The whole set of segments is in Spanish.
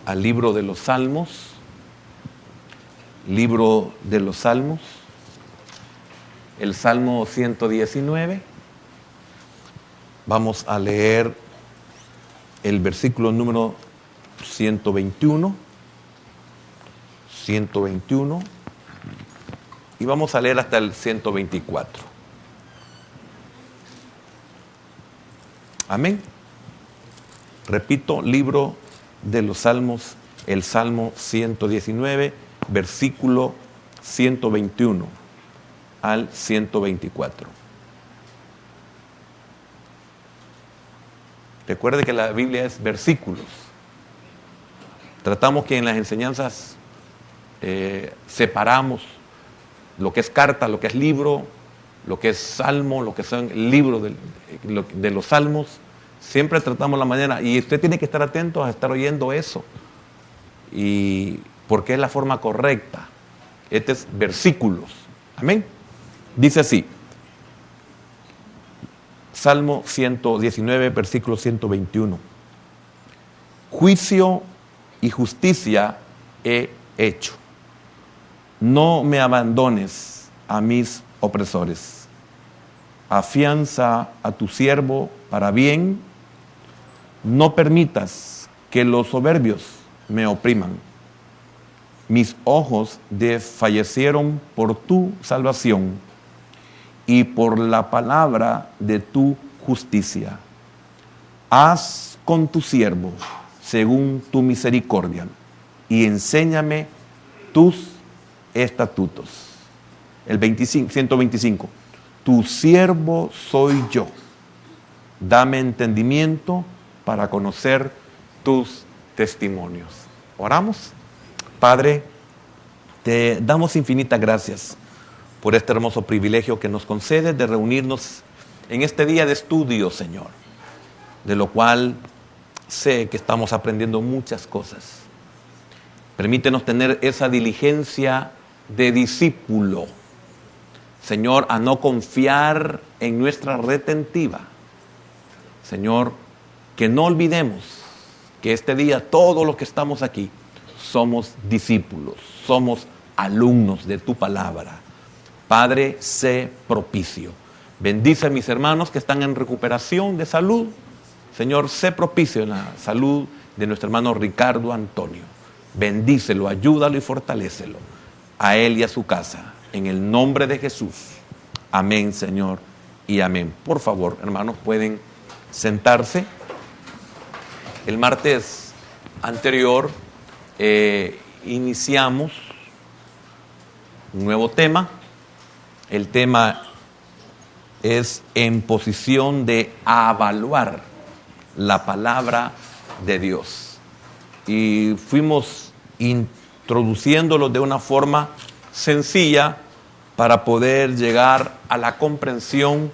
al libro de los Salmos. Libro de los Salmos, el Salmo 119. Vamos a leer el versículo número 121 y vamos a leer hasta el 124. Amén. Repito, libro de los Salmos, el Salmo 119, versículo 121 al 124. Recuerde que la Biblia es versículos. Tratamos que en las enseñanzas separamos lo que es carta, lo que es libro, lo que es salmo, lo que son libros de los salmos. Siempre tratamos la manera, y usted tiene que estar atento a estar oyendo eso, y porque es la forma correcta. Este es versículos. Amén. Dice así, Salmo 119, versículo 121. Juicio y justicia he hecho. No me abandones a mis opresores. Afianza a tu siervo para bien. No permitas que los soberbios me opriman. Mis ojos desfallecieron por tu salvación y por la palabra de tu justicia. Haz con tu siervo según tu misericordia y enséñame tus estatutos. El 125. Tu siervo soy yo. Dame entendimiento para conocer tus testimonios. Oramos. Padre, te damos infinitas gracias por este hermoso privilegio que nos concedes de reunirnos en este día de estudio, Señor, de lo cual sé que estamos aprendiendo muchas cosas. Permítenos tener esa diligencia de discípulo, Señor, a no confiar en nuestra retentiva. Señor, que no olvidemos que este día todos los que estamos aquí somos discípulos, somos alumnos de tu palabra. Padre, sé propicio. Bendice a mis hermanos que están en recuperación de salud. Señor, sé propicio en la salud de nuestro hermano Ricardo Antonio. Bendícelo, ayúdalo y fortalécelo, a él y a su casa, en el nombre de Jesús. Amén, Señor, y amén. Por favor, hermanos, pueden sentarse. El martes anterior iniciamos un nuevo tema. El tema es en posición de evaluar la palabra de Dios. Y fuimos introduciéndolo de una forma sencilla para poder llegar a la comprensión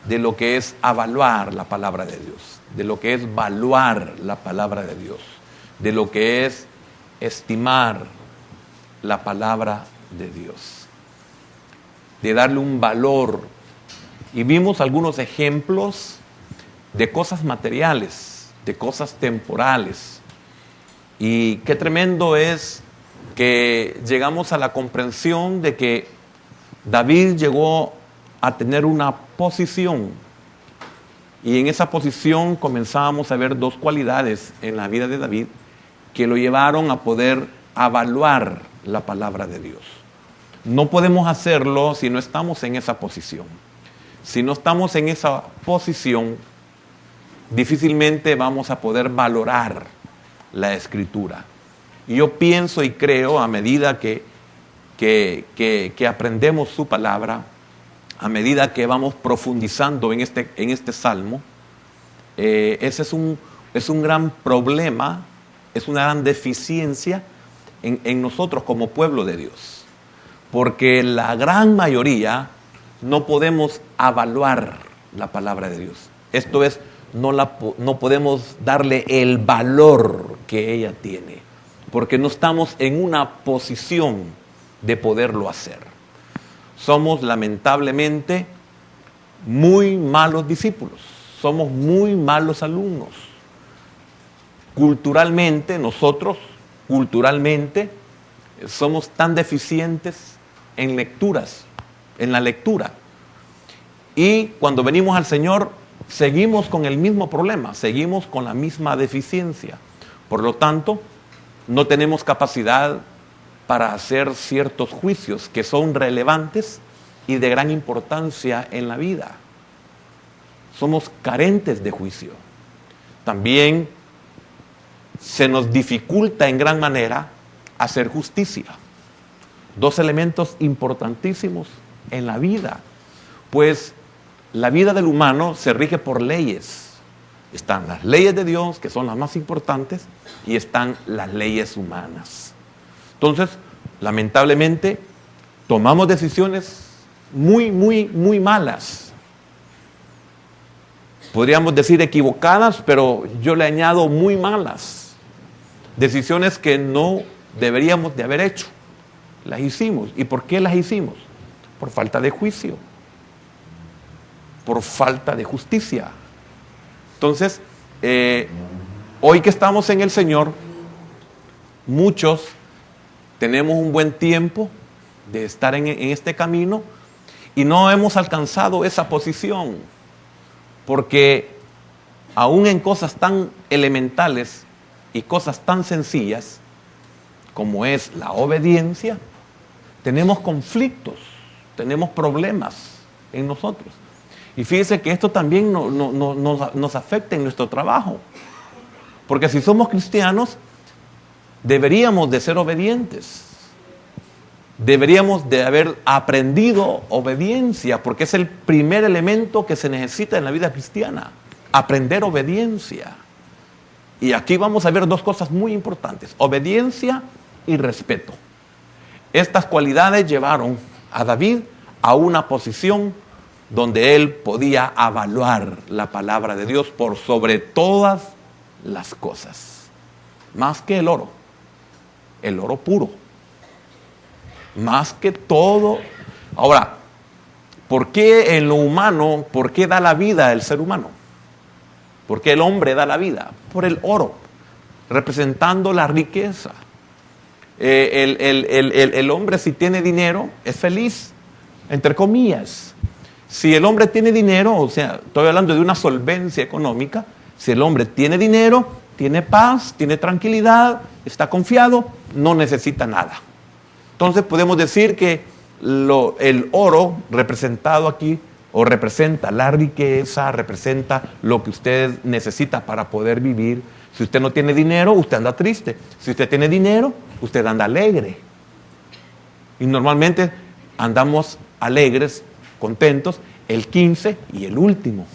de lo que es evaluar la palabra de Dios, de lo que es evaluar la palabra de Dios, de lo que es estimar la palabra de Dios, de darle un valor. Y vimos algunos ejemplos de cosas materiales, de cosas temporales. Y qué tremendo es que llegamos a la comprensión de que David llegó a tener una posición. Y en esa posición comenzamos a ver dos cualidades en la vida de David que lo llevaron a poder evaluar la palabra de Dios. No podemos hacerlo si no estamos en esa posición. Si no estamos en esa posición, difícilmente vamos a poder valorar la Escritura. Y yo pienso y creo, a medida que aprendemos su palabra, a medida que vamos profundizando en este salmo, ese es un gran problema, es una gran deficiencia en nosotros como pueblo de Dios. Porque la gran mayoría no podemos evaluar la palabra de Dios. Esto es, no podemos darle el valor que ella tiene, porque no estamos en una posición de poderlo hacer. Somos lamentablemente muy malos discípulos, somos muy malos alumnos. nosotros, culturalmente, somos tan deficientes en lecturas, en la lectura. Y cuando venimos al Señor, seguimos con el mismo problema, seguimos con la misma deficiencia. Por lo tanto, no tenemos capacidad para hacer ciertos juicios que son relevantes y de gran importancia en la vida. Somos carentes de juicio. También se nos dificulta en gran manera hacer justicia. Dos elementos importantísimos en la vida, pues la vida del humano se rige por leyes. Están las leyes de Dios, que son las más importantes, y están las leyes humanas. Entonces, lamentablemente, tomamos decisiones muy malas. Podríamos decir equivocadas, pero yo le añado muy malas. Decisiones que no deberíamos de haber hecho. Las hicimos. ¿Y por qué las hicimos? Por falta de juicio. Por falta de justicia. Entonces, hoy que estamos en el Señor, muchos tenemos un buen tiempo de estar en este camino y no hemos alcanzado esa posición, porque aún en cosas tan elementales y cosas tan sencillas como es la obediencia, tenemos conflictos, tenemos problemas en nosotros. Y fíjese que esto también nos afecta en nuestro trabajo. Porque si somos cristianos, deberíamos de ser obedientes. Deberíamos de haber aprendido obediencia, porque es el primer elemento que se necesita en la vida cristiana. Aprender obediencia. Y aquí vamos a ver dos cosas muy importantes: obediencia y respeto. Estas cualidades llevaron a David a una posición donde él podía evaluar la palabra de Dios por sobre todas las cosas. Más que el oro puro. Más que todo. Ahora, ¿por qué en lo humano, por qué da la vida el ser humano? ¿Por qué el hombre da la vida? Por el oro, representando la riqueza. El hombre, si tiene dinero, es feliz, entre comillas. Si el hombre tiene dinero, o sea, estoy hablando de una solvencia económica, si el hombre tiene dinero, tiene paz, tiene tranquilidad, está confiado, no necesita nada. Entonces podemos decir que el oro representado aquí, o representa la riqueza, representa lo que usted necesita para poder vivir. Si usted no tiene dinero, usted anda triste. Si usted tiene dinero, usted anda alegre. Y normalmente andamos alegres, contentos, el 15 y el último.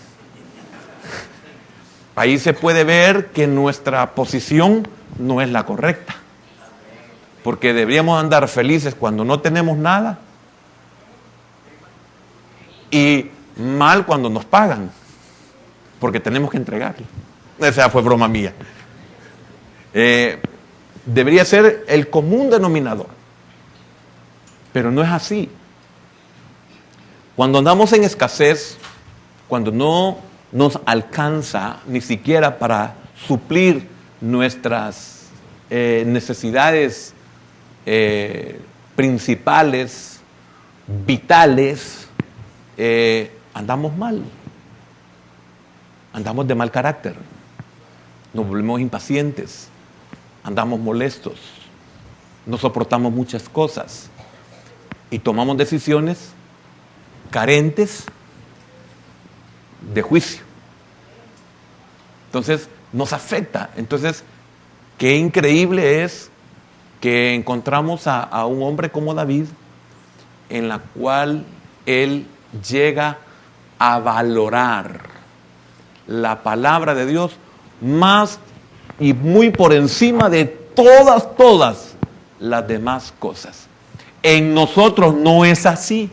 Ahí se puede ver que nuestra posición no es la correcta. Porque deberíamos andar felices cuando no tenemos nada y mal cuando nos pagan, porque tenemos que entregarle. Esa fue broma mía. Debería ser el común denominador, pero no es así. Cuando andamos en escasez, cuando no nos alcanza ni siquiera para suplir nuestras necesidades principales, vitales, andamos mal, andamos de mal carácter, nos volvemos impacientes, andamos molestos, no soportamos muchas cosas y tomamos decisiones carentes de juicio. Entonces nos afecta. Entonces, qué increíble es que encontramos a un hombre como David, en la cual él llega a valorar la palabra de Dios más y muy por encima de todas las demás cosas. En nosotros no es así.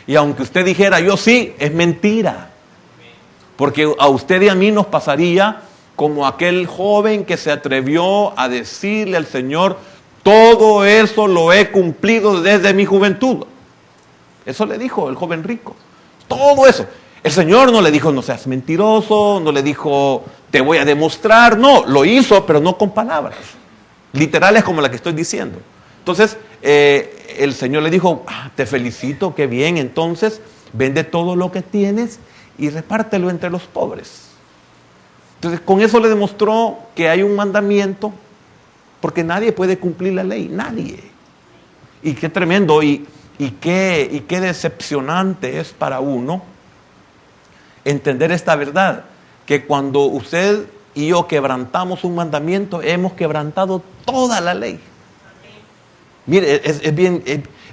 Y aunque usted dijera, yo sí, es mentira. Porque a usted y a mí nos pasaría como aquel joven que se atrevió a decirle al Señor, todo eso lo he cumplido desde mi juventud. Eso le dijo el joven rico. Todo eso. El Señor no le dijo, no seas mentiroso, no le dijo, te voy a demostrar. No, lo hizo, pero no con palabras literales como la que estoy diciendo. Entonces, el Señor le dijo, te felicito, qué bien, entonces vende todo lo que tienes y repártelo entre los pobres. Entonces, con eso le demostró que hay un mandamiento, porque nadie puede cumplir la ley, nadie. Y qué tremendo y qué decepcionante es para uno entender esta verdad, que cuando usted y yo quebrantamos un mandamiento, hemos quebrantado toda la ley. Mire, es bien,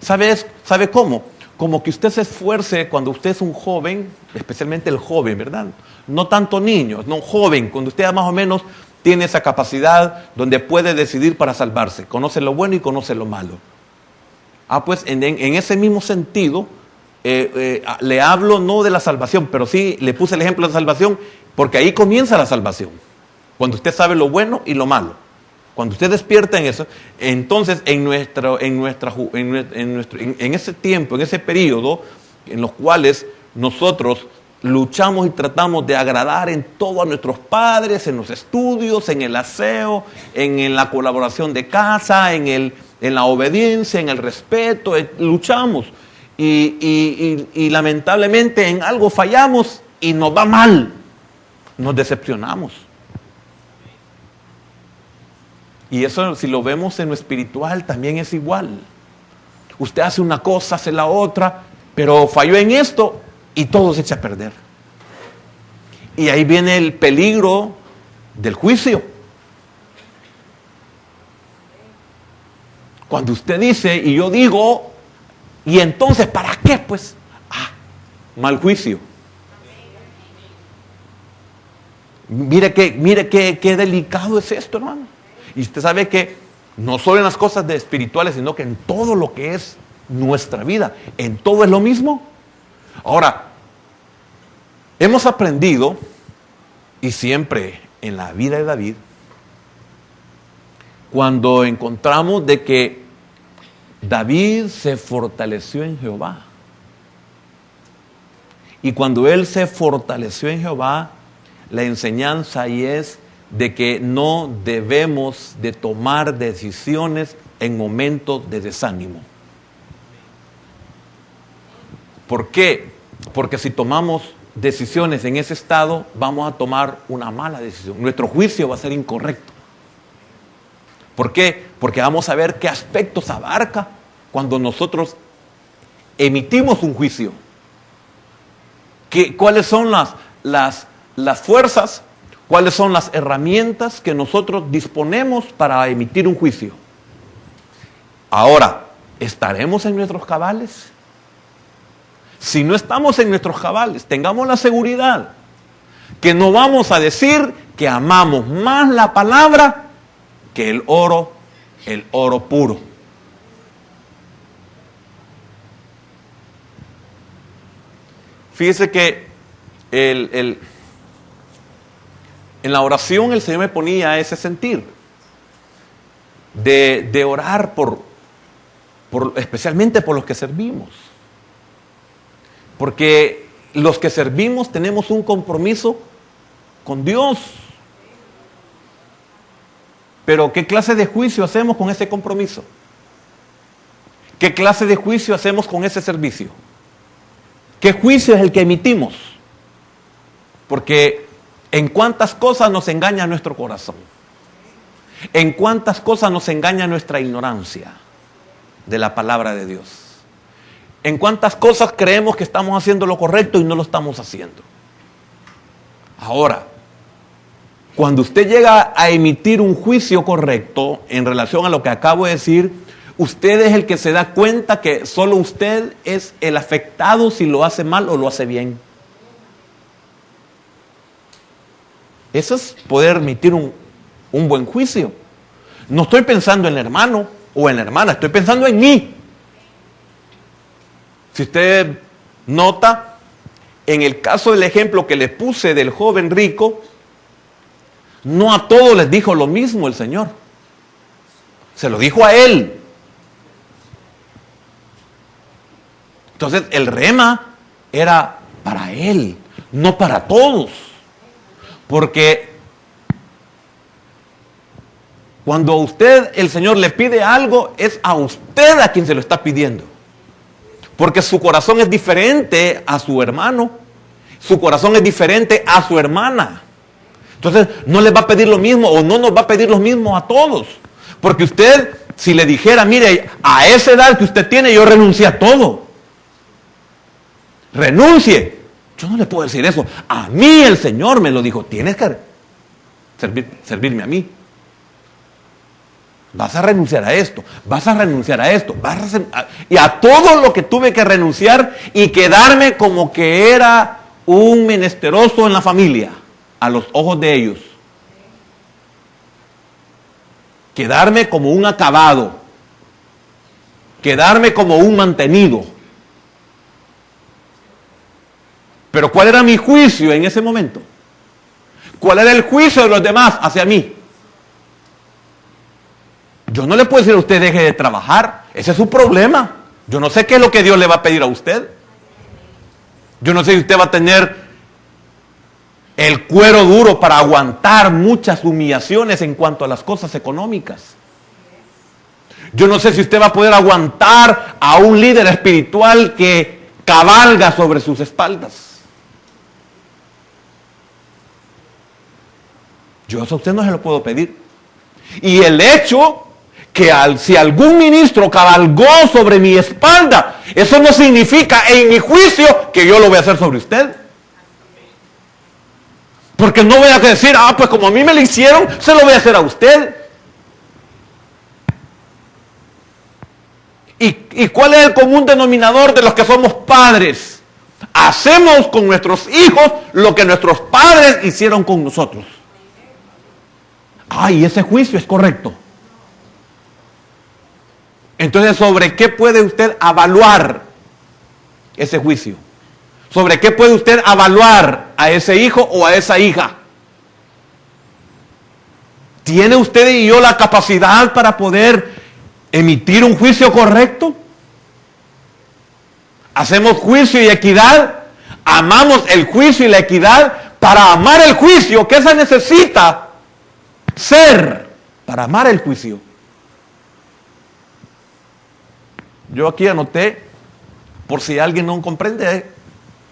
¿sabe cómo? Como que usted se esfuerce cuando usted es un joven, especialmente el joven, ¿verdad? No tanto niño, no joven, cuando usted más o menos tiene esa capacidad donde puede decidir para salvarse, conoce lo bueno y conoce lo malo. Pues en ese mismo sentido, le hablo no de la salvación, pero sí le puse el ejemplo de la salvación, porque ahí comienza la salvación. Cuando usted sabe lo bueno y lo malo. Cuando usted despierta en eso, entonces en ese tiempo, en ese periodo, en los cuales nosotros luchamos y tratamos de agradar en todo a nuestros padres, en los estudios, en el aseo, en la colaboración de casa, en la obediencia, en el respeto, luchamos. Y lamentablemente en algo fallamos y nos va mal, nos decepcionamos. Y eso, si lo vemos en lo espiritual, también es igual. Usted hace una cosa, hace la otra, pero falló en esto y todo se echa a perder. Y ahí viene el peligro del juicio. Cuando usted dice y yo digo, y entonces, ¿para qué? Pues, mal juicio. Mire qué delicado es esto, hermano. Y usted sabe que no solo en las cosas espirituales, sino que en todo lo que es nuestra vida, en todo es lo mismo. Ahora, hemos aprendido, y siempre en la vida de David, cuando encontramos de que David se fortaleció en Jehová. Y cuando él se fortaleció en Jehová, la enseñanza ahí es de que no debemos de tomar decisiones en momentos de desánimo. ¿Por qué? Porque si tomamos decisiones en ese estado, vamos a tomar una mala decisión. Nuestro juicio va a ser incorrecto. ¿Por qué? Porque vamos a ver qué aspectos abarca cuando nosotros emitimos un juicio. ¿Cuáles son las fuerzas? ¿Cuáles son las herramientas que nosotros disponemos para emitir un juicio? Ahora, ¿estaremos en nuestros cabales? Si no estamos en nuestros cabales, tengamos la seguridad que no vamos a decir que amamos más la palabra que el oro puro. Fíjese que en la oración el Señor me ponía ese sentir de orar especialmente por los que servimos. Porque los que servimos tenemos un compromiso con Dios. Pero ¿qué clase de juicio hacemos con ese compromiso? ¿Qué clase de juicio hacemos con ese servicio? ¿Qué juicio es el que emitimos? Porque ¿en cuántas cosas nos engaña nuestro corazón? ¿En cuántas cosas nos engaña nuestra ignorancia de la palabra de Dios? ¿En cuántas cosas creemos que estamos haciendo lo correcto y no lo estamos haciendo? Ahora, cuando usted llega a emitir un juicio correcto en relación a lo que acabo de decir, usted es el que se da cuenta que solo usted es el afectado si lo hace mal o lo hace bien. Eso es poder emitir un buen juicio. No estoy pensando en el hermano o en la hermana, estoy pensando en mí. Si usted nota, en el caso del ejemplo que les puse del joven rico, no a todos les dijo lo mismo el Señor. Se lo dijo a él. Entonces el rema era para él, no para todos. Porque Cuando a usted el Señor le pide algo, es a usted a quien se lo está pidiendo. Porque su corazón es diferente a su hermano. Su corazón es diferente a su hermana. Entonces no les va a pedir lo mismo o no nos va a pedir lo mismo a todos. Porque usted, si le dijera, mire, a esa edad que usted tiene, yo renuncié a todo. Renuncie. Yo no le puedo decir eso. A mí el Señor me lo dijo. Tienes que servirme a mí. Vas a renunciar a esto, vas a renunciar a esto, y a todo lo que tuve que renunciar y quedarme como que era un menesteroso en la familia, a los ojos de ellos. Quedarme como un acabado, quedarme como un mantenido. Pero ¿cuál era mi juicio en ese momento? ¿Cuál era el juicio de los demás hacia mí? Yo no le puedo decir a usted deje de trabajar. Ese es su problema. Yo no sé qué es lo que Dios le va a pedir a usted. Yo no sé si usted va a tener el cuero duro para aguantar muchas humillaciones en cuanto a las cosas económicas. Yo no sé si usted va a poder aguantar a un líder espiritual que cabalga sobre sus espaldas. Yo eso a usted no se lo puedo pedir. Y el hecho que si algún ministro cabalgó sobre mi espalda, eso no significa en mi juicio que yo lo voy a hacer sobre usted. Porque no voy a decir, pues como a mí me lo hicieron, se lo voy a hacer a usted. ¿Y cuál es el común denominador de los que somos padres? Hacemos con nuestros hijos lo que nuestros padres hicieron con nosotros. Y ese juicio es correcto. Entonces, ¿sobre qué puede usted evaluar ese juicio? ¿Sobre qué puede usted evaluar a ese hijo o a esa hija? ¿Tiene usted y yo la capacidad para poder emitir un juicio correcto? ¿Hacemos juicio y equidad? ¿Amamos el juicio y la equidad? Para amar el juicio, ¿qué se necesita ser para amar el juicio? Yo aquí anoté, por si alguien no comprende,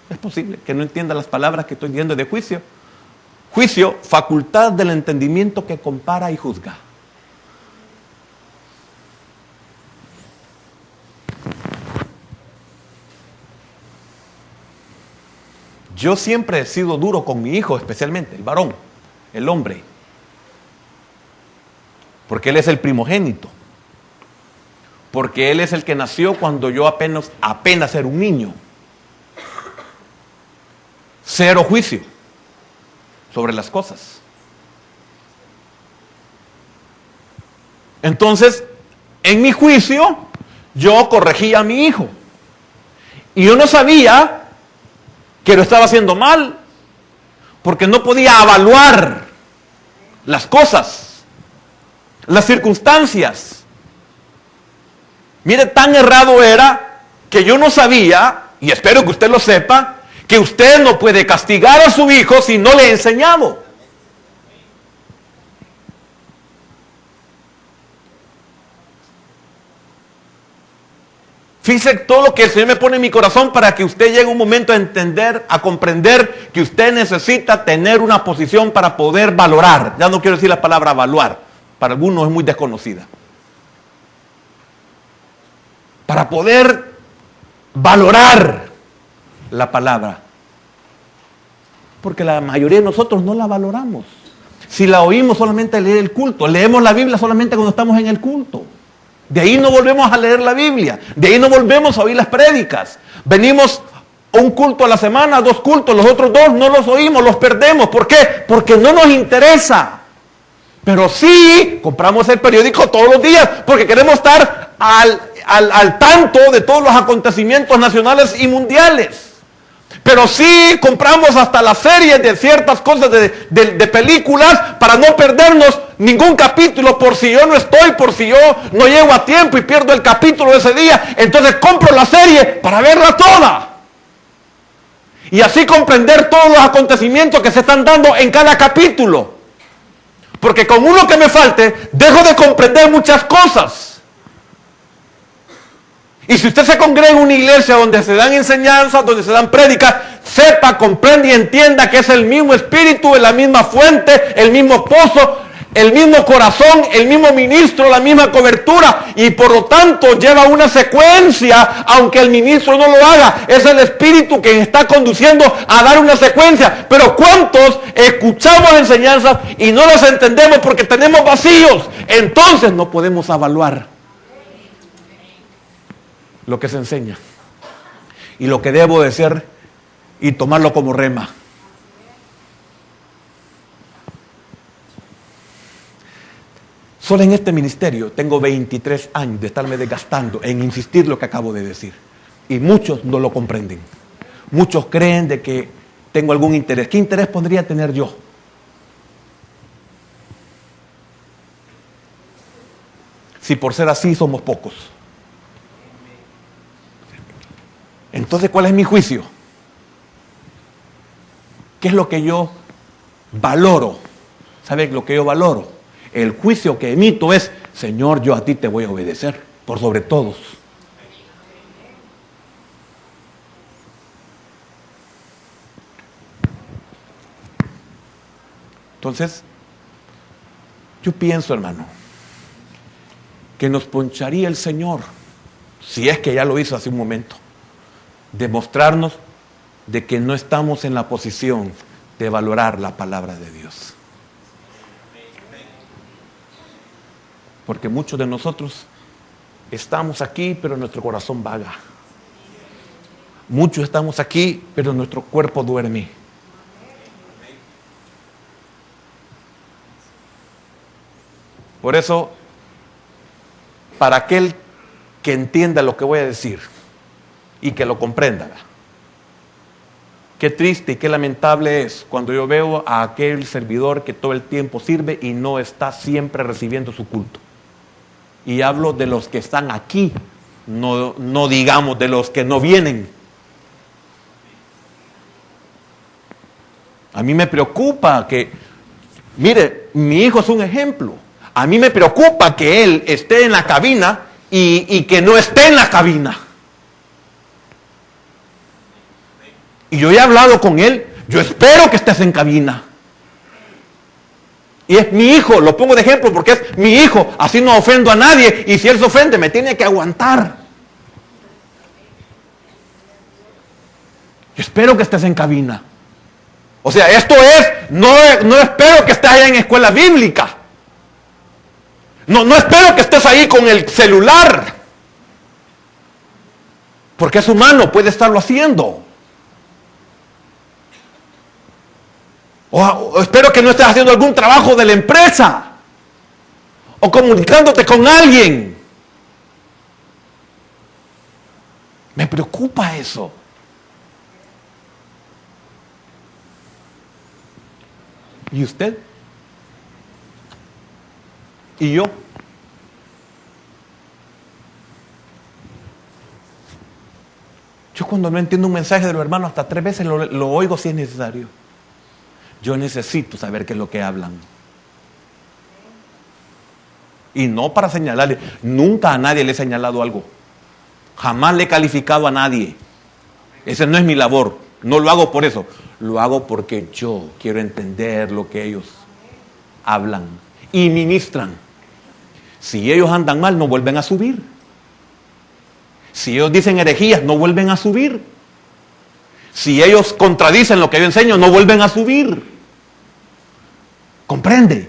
es posible que no entienda las palabras que estoy diciendo de juicio. Juicio, facultad del entendimiento que compara y juzga. Yo siempre he sido duro con mi hijo, especialmente el varón, el hombre, porque él es el primogénito. Porque él es el que nació cuando yo apenas era un niño. Cero juicio sobre las cosas. Entonces, en mi juicio, yo corregía a mi hijo. Y yo no sabía que lo estaba haciendo mal, porque no podía evaluar las cosas, las circunstancias. Mire, tan errado era que yo no sabía, y espero que usted lo sepa, que usted no puede castigar a su hijo si no le ha enseñado. Fíjese todo lo que el Señor me pone en mi corazón para que usted llegue un momento a entender, a comprender que usted necesita tener una posición para poder valorar. Ya no quiero decir la palabra evaluar, para algunos es muy desconocida. Para poder valorar la palabra. Porque la mayoría de nosotros no la valoramos. Si la oímos solamente al leer el culto, leemos la Biblia solamente cuando estamos en el culto. De ahí no volvemos a leer la Biblia, de ahí no volvemos a oír las prédicas. Venimos a un culto a la semana, 2 cultos, los otros 2 no los oímos, los perdemos. ¿Por qué? Porque no nos interesa. Pero sí compramos el periódico todos los días porque queremos estar al tanto de todos los acontecimientos nacionales y mundiales. Pero sí compramos hasta las series de ciertas cosas de películas para no perdernos ningún capítulo, por si yo no estoy, por si yo no llego a tiempo y pierdo el capítulo de ese día. Entonces compro la serie para verla toda. Y así comprender todos los acontecimientos que se están dando en cada capítulo. Porque con uno que me falte, dejo de comprender muchas cosas. Y si usted se congrega en una iglesia donde se dan enseñanzas, donde se dan prédicas, sepa, comprenda y entienda que es el mismo espíritu, la misma fuente, el mismo pozo, el mismo corazón, el mismo ministro, la misma cobertura, y por lo tanto lleva una secuencia, aunque el ministro no lo haga. Es el espíritu que está conduciendo a dar una secuencia. Pero ¿cuántos escuchamos enseñanzas y no las entendemos porque tenemos vacíos? Entonces no podemos evaluar lo que se enseña y lo que debo de ser y tomarlo como rema. Solo en este ministerio tengo 23 años de estarme desgastando en insistir lo que acabo de decir. Y muchos no lo comprenden. Muchos creen de que tengo algún interés. ¿Qué interés podría tener yo? Si por ser así somos pocos. Entonces, ¿cuál es mi juicio? ¿Qué es lo que yo valoro? ¿Saben lo que yo valoro? El juicio que emito es: Señor, yo a ti te voy a obedecer por sobre todos. Entonces, yo pienso, hermano, que nos poncharía el Señor, si es que ya lo hizo hace un momento, demostrarnos de que no estamos en la posición de valorar la palabra de Dios. Porque muchos de nosotros estamos aquí, pero nuestro corazón vaga. Muchos estamos aquí, pero nuestro cuerpo duerme. Por eso, para aquel que entienda lo que voy a decir y que lo comprenda, qué triste y qué lamentable es cuando yo veo a aquel servidor que todo el tiempo sirve y no está siempre recibiendo su culto. Y hablo de los que están aquí, no digamos de los que no vienen. A mí me preocupa que, mire, mi hijo es un ejemplo. A mí me preocupa que él esté en la cabina y que no esté en la cabina. Y yo he hablado con él, yo espero que estés en cabina. Y es mi hijo, lo pongo de ejemplo porque es mi hijo, así no ofendo a nadie, y si él se ofende me tiene que aguantar. Yo espero que estés en cabina. O sea, esto es, no espero que estés allá en escuela bíblica. No espero que estés ahí con el celular. Porque es humano, puede estarlo haciendo. O espero que no estés haciendo algún trabajo de la empresa. O comunicándote con alguien. Me preocupa eso. ¿Y usted? ¿Y yo? Yo cuando no entiendo un mensaje de los hermanos hasta 3 veces lo oigo si es necesario. Yo necesito saber qué es lo que hablan. Y no para señalarle. Nunca a nadie le he señalado algo. Jamás le he calificado a nadie. Esa no es mi labor. No lo hago por eso. Lo hago porque yo quiero entender lo que ellos hablan y ministran. Si ellos andan mal, no vuelven a subir. Si ellos dicen herejías, no vuelven a subir. Si ellos contradicen lo que yo enseño, no vuelven a subir. ¿Comprende?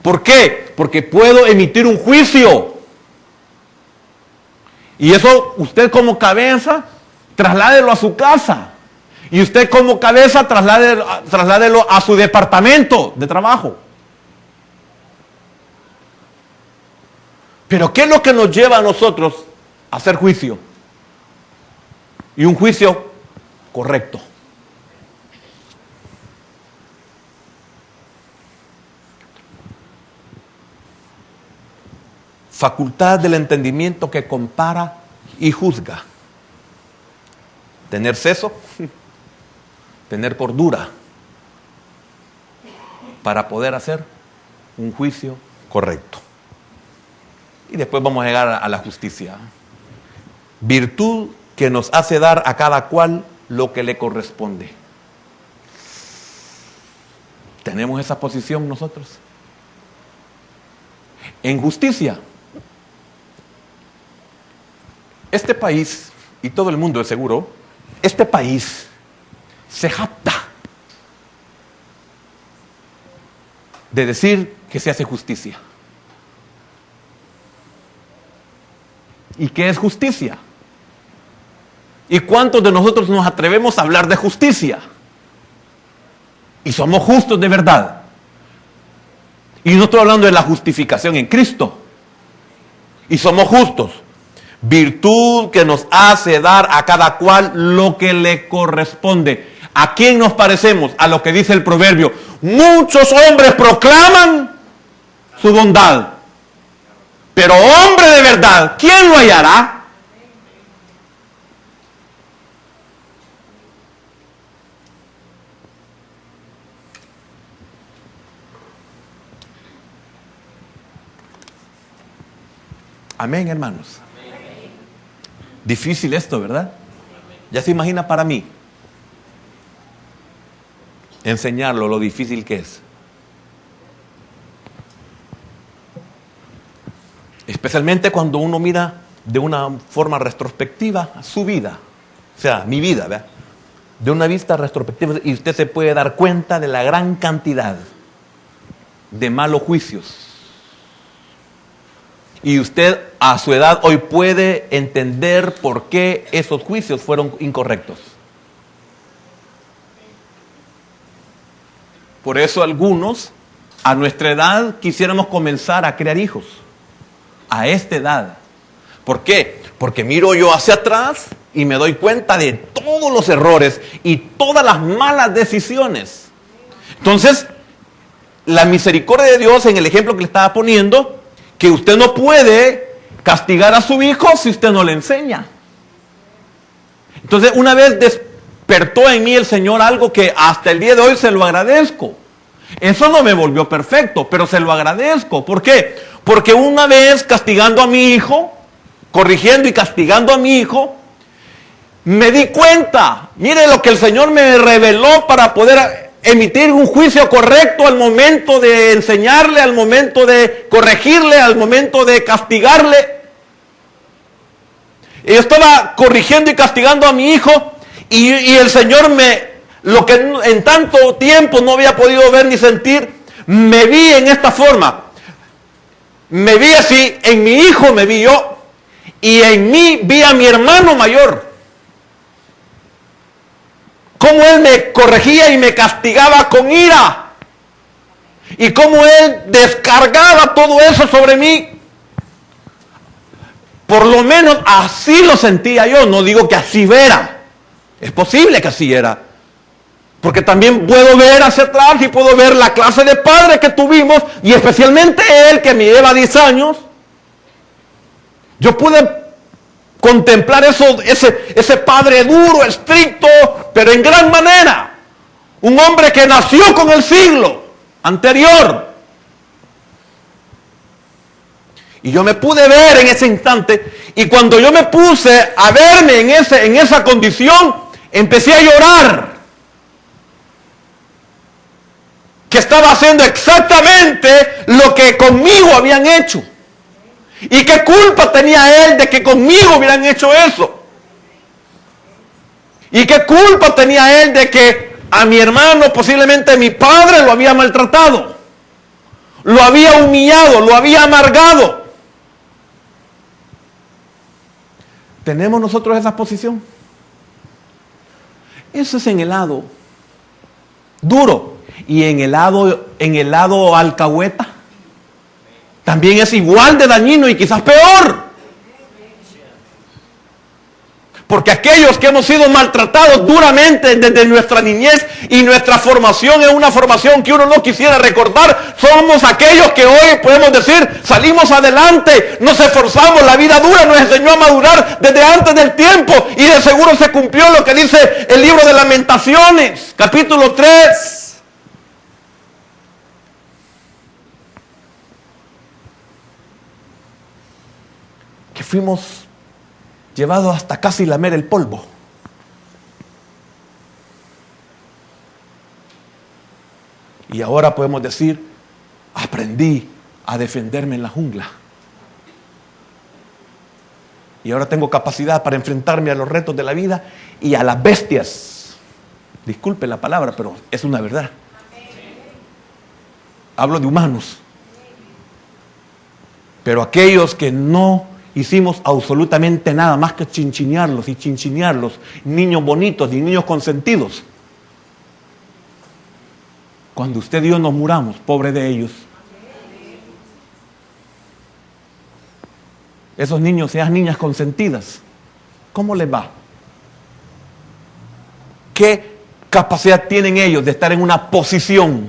¿Por qué? Porque puedo emitir un juicio. Y eso usted como cabeza, trasládelo a su casa. Y usted como cabeza, trasládelo a su departamento de trabajo. Pero ¿qué es lo que nos lleva a nosotros a hacer juicio? Y un juicio correcto. Facultad del entendimiento que compara y juzga. Tener seso, tener cordura para poder hacer un juicio correcto. Y después vamos a llegar a la justicia. Virtud que nos hace dar a cada cual lo que le corresponde. ¿Tenemos esa posición nosotros? En justicia, este país, y todo el mundo es seguro, este país se jacta de decir que se hace justicia. ¿Y qué es justicia? ¿Y cuántos de nosotros nos atrevemos a hablar de justicia? Y somos justos de verdad. Y no estoy hablando de la justificación en Cristo. Y somos justos. Virtud que nos hace dar a cada cual lo que le corresponde. ¿A quién nos parecemos? A lo que dice el proverbio. Muchos hombres proclaman su bondad. Pero hombre de verdad, ¿quién lo hallará? Amén, hermanos. Amén. Difícil esto, ¿verdad? Ya se imagina para mí enseñarlo, lo difícil que es. Especialmente cuando uno mira de una forma retrospectiva su vida. O sea, mi vida, ¿verdad? De una vista retrospectiva, y usted se puede dar cuenta de la gran cantidad de malos juicios. Y usted a su edad hoy puede entender por qué esos juicios fueron incorrectos. Por eso algunos a nuestra edad quisiéramos comenzar a crear hijos. A esta edad. ¿Por qué? Porque miro yo hacia atrás y me doy cuenta de todos los errores y todas las malas decisiones. Entonces, la misericordia de Dios en el ejemplo que le estaba poniendo, que usted no puede castigar a su hijo si usted no le enseña. Entonces, una vez despertó en mí el Señor algo que hasta el día de hoy se lo agradezco. Eso no me volvió perfecto, pero se lo agradezco. ¿Por qué? Porque una vez castigando a mi hijo, corrigiendo y castigando a mi hijo, me di cuenta, mire lo que el Señor me reveló para poder emitir un juicio correcto al momento de enseñarle, al momento de corregirle, al momento de castigarle. Yo estaba corrigiendo y castigando a mi hijo y el Señor lo que en tanto tiempo no había podido ver ni sentir, me vi en esta forma. Me vi así, en mi hijo me vi yo y en mí vi a mi hermano mayor. Cómo él me corregía y me castigaba con ira. Y cómo él descargaba todo eso sobre mí. Por lo menos así lo sentía yo. No digo que así era. Es posible que así era. Porque también puedo ver hacia atrás y puedo ver la clase de padre que tuvimos. Y especialmente él que me lleva 10 años. Yo pude contemplar ese padre duro, estricto, pero en gran manera. Un hombre que nació con el siglo anterior. Y yo me pude ver en ese instante. Y cuando yo me puse a verme en esa condición, empecé a llorar. Que estaba haciendo exactamente lo que conmigo habían hecho. ¿Y qué culpa tenía él de que conmigo hubieran hecho eso? ¿Y qué culpa tenía él de que a mi hermano, posiblemente mi padre, lo había maltratado? Lo había humillado, lo había amargado. ¿Tenemos nosotros esa posición? Eso es en el lado duro. Y en el lado alcahueta también es igual de dañino y quizás peor. Porque aquellos que hemos sido maltratados duramente desde nuestra niñez y nuestra formación es una formación que uno no quisiera recordar, somos aquellos que hoy podemos decir, salimos adelante, nos esforzamos, la vida dura nos enseñó a madurar desde antes del tiempo y de seguro se cumplió lo que dice el libro de Lamentaciones, capítulo 3. fuimos llevados hasta casi lamer el polvo. Y ahora podemos decir, aprendí a defenderme en la jungla. Y ahora tengo capacidad para enfrentarme a los retos de la vida y a las bestias. Disculpe la palabra, pero es una verdad. Hablo de humanos. Pero aquellos que no hicimos absolutamente nada más que chinchinearlos y chinchinearlos, niños bonitos y niños consentidos. Cuando usted y yo nos muramos, pobre de ellos. Esos niños, esas niñas consentidas, ¿cómo les va? ¿Qué capacidad tienen ellos de estar en una posición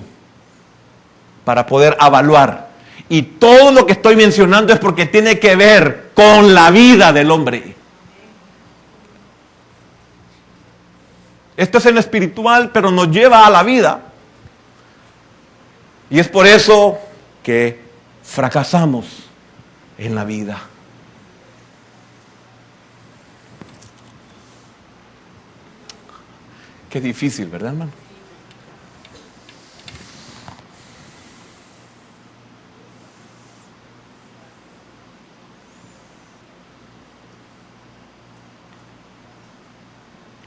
para poder evaluar? Y todo lo que estoy mencionando es porque tiene que ver con la vida del hombre. Esto es en lo espiritual, pero nos lleva a la vida. Y es por eso que fracasamos en la vida. Qué difícil, ¿verdad, hermano?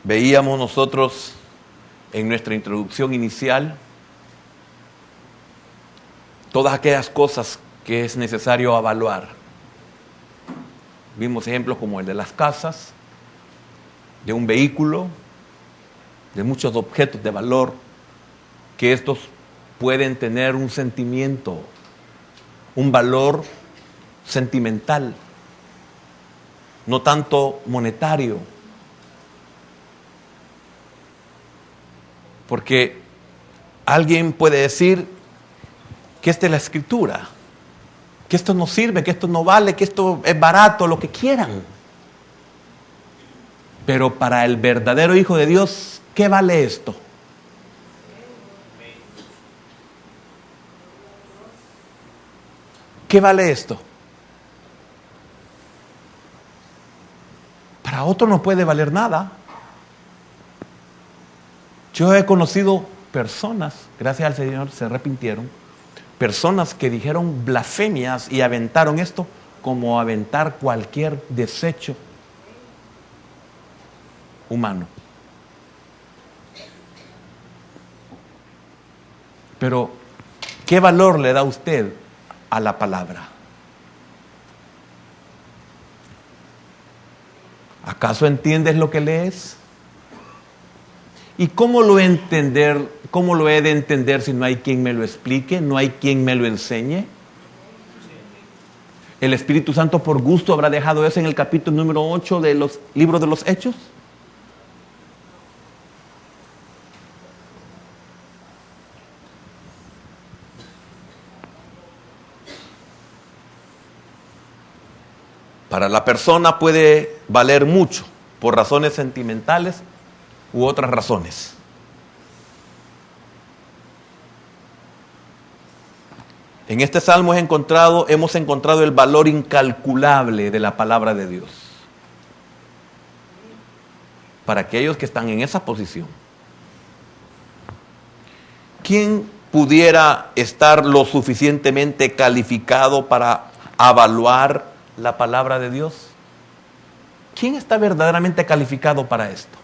Veíamos nosotros en nuestra introducción inicial todas aquellas cosas que es necesario evaluar. Vimos ejemplos como el de las casas, de un vehículo, de muchos objetos de valor, que estos pueden tener un sentimiento, un valor sentimental, no tanto monetario. Porque alguien puede decir que esta es la escritura, que esto no sirve, que esto no vale, que esto es barato, lo que quieran. Pero para el verdadero Hijo de Dios, ¿qué vale esto? ¿Qué vale esto? Para otro no puede valer nada. Yo he conocido personas, gracias al Señor se arrepintieron, personas que dijeron blasfemias y aventaron esto como aventar cualquier desecho humano. Pero, ¿qué valor le da usted a la palabra? ¿Acaso entiendes lo que lees? ¿Y cómo lo he de entender si no hay quien me lo explique, no hay quien me lo enseñe? ¿El Espíritu Santo por gusto habrá dejado eso en el capítulo número 8 de los libros de los Hechos? Para la persona puede valer mucho por razones sentimentales u otras razones. En este salmo hemos encontrado el valor incalculable de la palabra de Dios. Para aquellos que están en esa posición. ¿Quién pudiera estar lo suficientemente calificado para evaluar la palabra de Dios? ¿Quién está verdaderamente calificado para esto?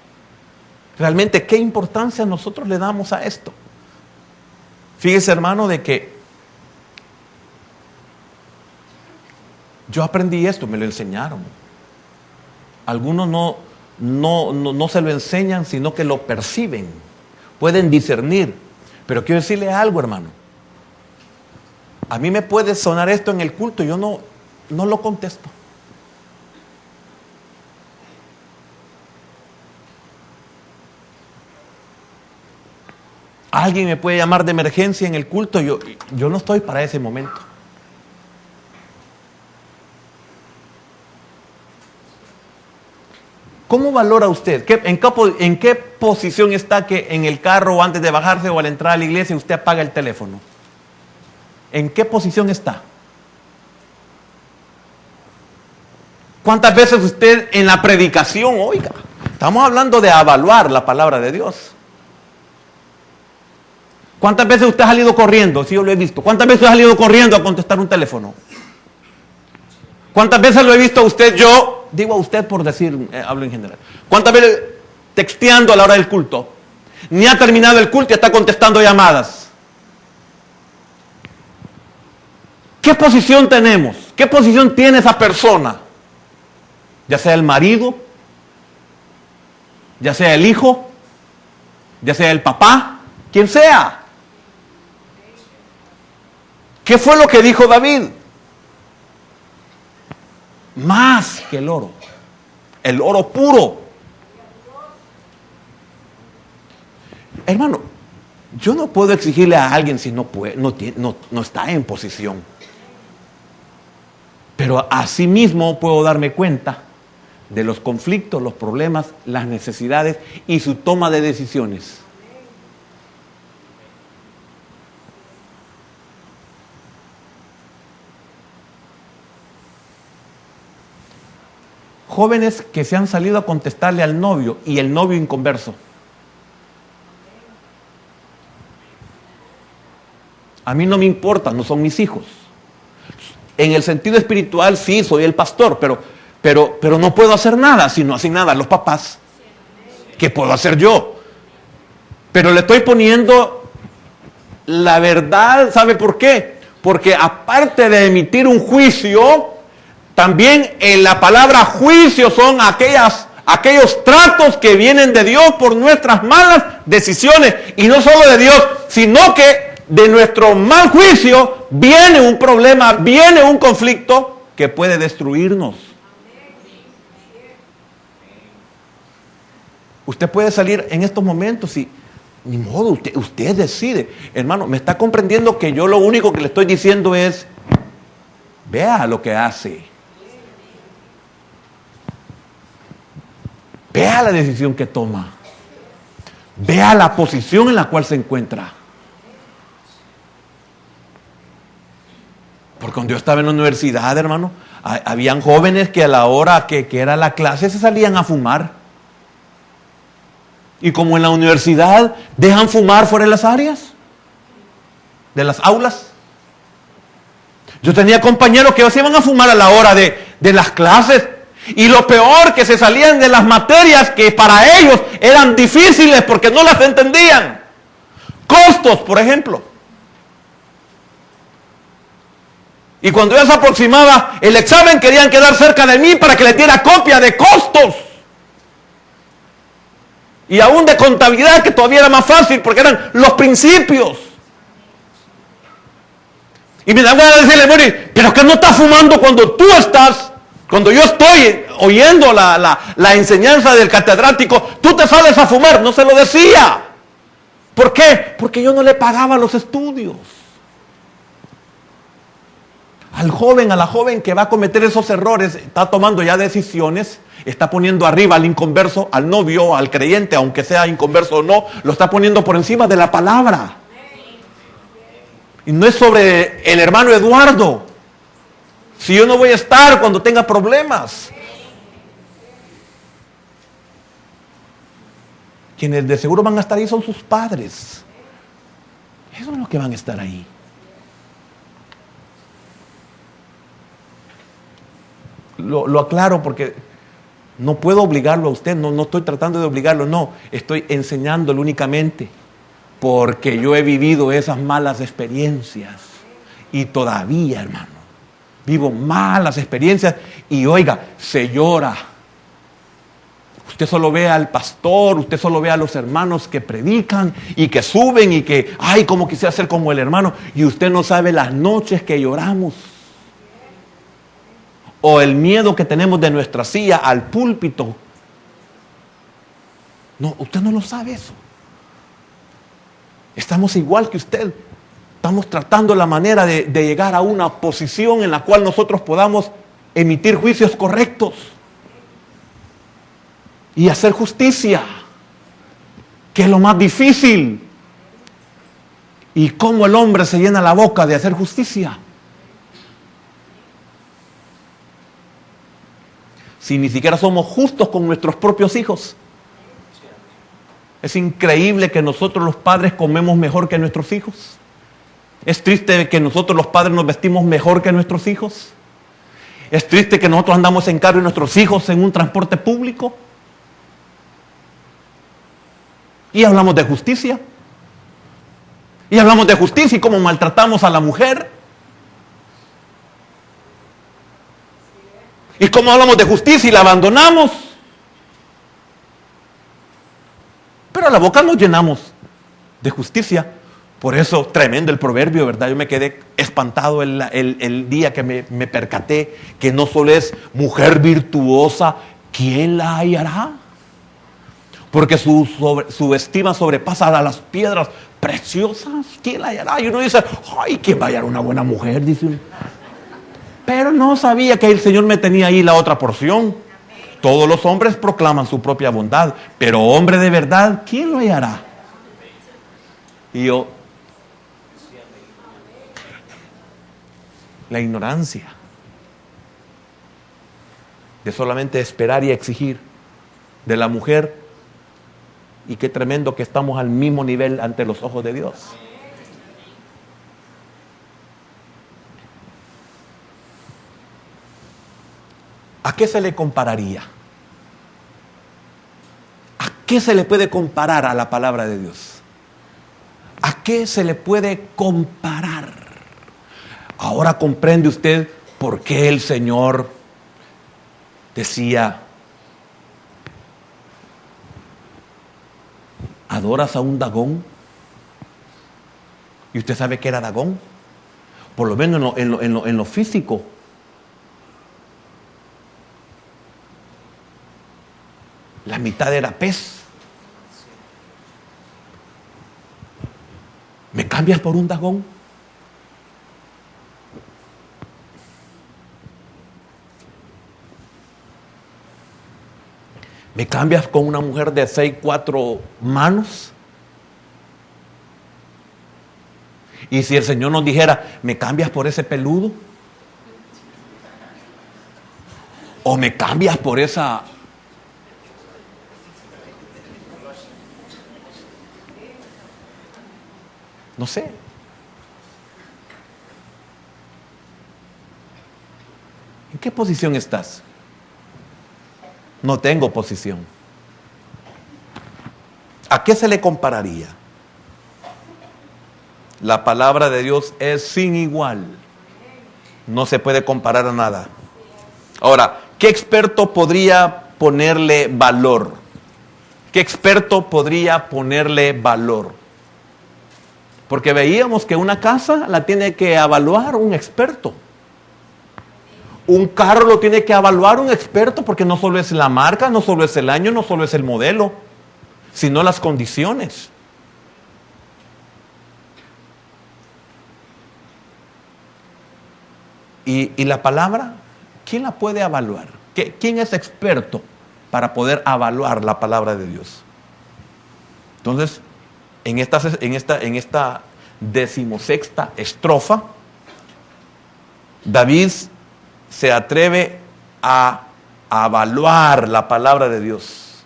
Realmente, ¿qué importancia nosotros le damos a esto? Fíjese, hermano, de que yo aprendí esto, me lo enseñaron. Algunos no se lo enseñan, sino que lo perciben, pueden discernir. Pero quiero decirle algo, hermano. A mí me puede sonar esto en el culto, yo no lo contesto. Alguien me puede llamar de emergencia en el culto, yo no estoy para ese momento. ¿Cómo valora usted? ¿En qué posición está que en el carro o antes de bajarse o al entrar a la iglesia usted apaga el teléfono? ¿En qué posición está? ¿Cuántas veces usted en la predicación, oiga, estamos hablando de evaluar la palabra de Dios? ¿Cuántas veces usted ha salido corriendo? Sí, yo lo he visto. ¿Cuántas veces ha salido corriendo a contestar un teléfono? ¿Cuántas veces lo he visto a usted? Yo digo a usted por decir, hablo en general. ¿Cuántas veces texteando a la hora del culto? Ni ha terminado el culto y está contestando llamadas. ¿Qué posición tenemos? ¿Qué posición tiene esa persona? Ya sea el marido, ya sea el hijo, ya sea el papá, quien sea. ¿Qué fue lo que dijo David? Más que el oro puro. Hermano, yo no puedo exigirle a alguien si no está en posición. Pero asimismo puedo darme cuenta de los conflictos, los problemas, las necesidades y su toma de decisiones. Jóvenes que se han salido a contestarle al novio y el novio inconverso. A mí no me importa, no son mis hijos. En el sentido espiritual sí, soy el pastor, pero no puedo hacer nada si no hacen nada los papás. ¿Qué puedo hacer yo? Pero le estoy poniendo la verdad, ¿sabe por qué? Porque aparte de emitir un juicio, también en la palabra juicio son aquellos tratos que vienen de Dios por nuestras malas decisiones. Y no solo de Dios, sino que de nuestro mal juicio viene un problema, viene un conflicto que puede destruirnos. Usted puede salir en estos momentos y ni modo, usted decide. Hermano, me está comprendiendo que yo lo único que le estoy diciendo es, vea lo que hace. Vea la decisión que toma. Vea la posición en la cual se encuentra. Porque cuando yo estaba en la universidad, hermano, habían jóvenes que a la hora que era la clase se salían a fumar. Y como en la universidad dejan fumar fuera de las áreas, de las aulas. Yo tenía compañeros que se iban a fumar a la hora de las clases. Y lo peor, que se salían de las materias que para ellos eran difíciles porque no las entendían. Costos, por ejemplo. Y cuando ya se aproximaba el examen, querían quedar cerca de mí para que les diera copia de costos. Y aún de contabilidad, que todavía era más fácil porque eran los principios. Y me da ganas de decirle, Mori, pero que no estás fumando cuando yo estoy oyendo la enseñanza del catedrático, tú te sales a fumar. No se lo decía. ¿Por qué? Porque yo no le pagaba los estudios. Al joven, a la joven que va a cometer esos errores, está tomando ya decisiones, está poniendo arriba al inconverso, al novio, al creyente, aunque sea inconverso o no, lo está poniendo por encima de la palabra. Y no es sobre el hermano Eduardo. Si yo no voy a estar cuando tenga problemas. Quienes de seguro van a estar ahí son sus padres. Esos son los que van a estar ahí. Lo aclaro porque no puedo obligarlo a usted, no estoy tratando de obligarlo, no, estoy enseñándolo únicamente porque yo he vivido esas malas experiencias y todavía, hermano, vivo malas experiencias y oiga, se llora. Usted solo ve al pastor, usted solo ve a los hermanos que predican y que suben y que, ay, como quisiera ser como el hermano, y usted no sabe las noches que lloramos. O el miedo que tenemos de nuestra silla al púlpito. No, usted no lo sabe eso. Estamos igual que usted. Estamos tratando la manera de llegar a una posición en la cual nosotros podamos emitir juicios correctos. Y hacer justicia. Que es lo más difícil. Y cómo el hombre se llena la boca de hacer justicia. si ni siquiera somos justos con nuestros propios hijos? Es increíble que nosotros los padres comemos mejor que nuestros hijos. Es triste que nosotros los padres nos vestimos mejor que nuestros hijos. Es triste que nosotros andamos en carro y nuestros hijos en un transporte público. Y hablamos de justicia. Y hablamos de justicia y cómo maltratamos a la mujer. Y cómo hablamos de justicia y la abandonamos. Pero a la boca nos llenamos de justicia. Por eso, tremendo el proverbio, ¿verdad? Yo me quedé espantado el día que me percaté que no solo es mujer virtuosa, ¿quién la hallará? Porque su estima sobrepasa a las piedras preciosas. ¿Quién la hallará? Y uno dice, ay, ¿quién va a hallar una buena mujer? Dice uno. Pero no sabía que el Señor me tenía ahí la otra porción. Todos los hombres proclaman su propia bondad, pero hombre de verdad, ¿quién lo hallará? Y yo, la ignorancia de solamente esperar y exigir de la mujer, y qué tremendo que estamos al mismo nivel ante los ojos de Dios. ¿A qué se le compararía? ¿A qué se le puede comparar a la palabra de Dios? ¿A qué se le puede comparar? Ahora comprende usted por qué el Señor decía, ¿adoras a un Dagón? ¿Y usted sabe qué era Dagón? Por lo menos en lo físico. La mitad era pez. ¿Me cambias por un Dagón? ¿Me cambias con una mujer de 6'4" manos? Y si el Señor nos dijera, ¿me cambias por ese peludo? ¿O me cambias por esa... no sé? ¿En qué posición estás? No tengo posición. ¿A qué se le compararía? La palabra de Dios es sin igual. No se puede comparar a nada. Ahora, ¿qué experto podría ponerle valor? ¿Qué experto podría ponerle valor? Porque veíamos que una casa la tiene que evaluar un experto. Un carro lo tiene que evaluar un experto, porque no solo es la marca, no solo es el año, no solo es el modelo, sino las condiciones. Y la palabra, ¿quién la puede evaluar? ¿Quién es experto para poder evaluar la palabra de Dios? Entonces, en esta 16ª estrofa, David se atreve a evaluar la palabra de Dios.